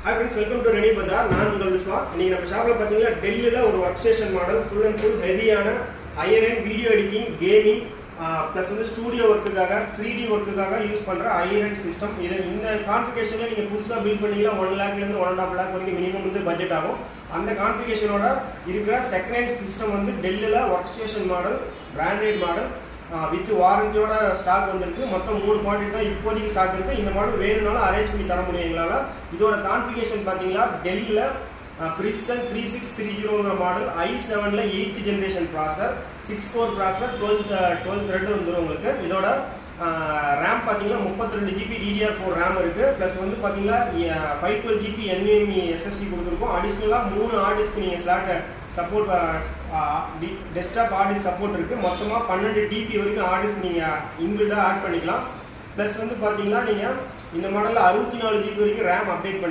Hi friends, welcome to Reni Bazaar. நான் உங்கள் விஸ்வா. இன்னைக்கு நம்ம ஷாப்ல பாத்தீங்கன்னா டெல்லில ஒரு work station model full and full ஹெவியான higher end video editing, gaming plus வந்து ஸ்டூடியோ ஒர்க்குக்காக 3D ஒர்க்குக்காக யூஸ் பண்ற ஹையர் எண்ட் சிஸ்டம். இது இந்த கான்ஃபிகரேஷன்ல நீங்க புதுசா பில்ட் பண்ணீங்கன்னா 1 lakh ல இருந்து 1.5 lakh வரைக்கும் மினிமம் வந்து பட்ஜெட் ஆகும். அந்த கான்ஃபிகரேஷனோட இருக்கிற செகண்ட் ஹேண்ட் சிஸ்டம் வந்து டெல்லில work station model, branded model with வாரண்டியோட ஸ்டாக் வந்திருக்கு. மொத்தம் 3 குவான்டிட்டி தான் இப்போதைக்கு ஸ்டாக் இருக்கு. இந்த மாடல் வேணும்னாலும் அரேஞ்ச் பண்ணி தர முடியும் எங்களால. இதோட கான்ஃபிகரேஷன் பாத்தீங்கன்னா டெல்லில பிரிசன் 3630ங்கிற மாடல் i7ல 8th generation processor, 6 core processor, 12 thread வந்துரும் உங்களுக்கு. இதோட ரேம் பாத்தீங்கன்னா 32 GB DDR4 ரேம் இருக்கு. பிளஸ் வந்து பாத்தீங்கன்னா 512 GB NVMe SSD கொடுத்துருக்கோம். அடிஷனலா 3 ஹார்ட் டிஸ்க் நீங்க slot support, desktop hard disk support இருக்கு. மொத்தமா 12 TB வரைக்கும் ஹார்ட் டிஸ்க் நீங்க இன்பில்டா ஆட் பண்ணிக்கலாம். பிளஸ் வந்து பாத்தீங்கன்னா நீங்க இந்த மாடல்ல 64 GB வரைக்கும் ரேம் அப்டேட் பண்ணி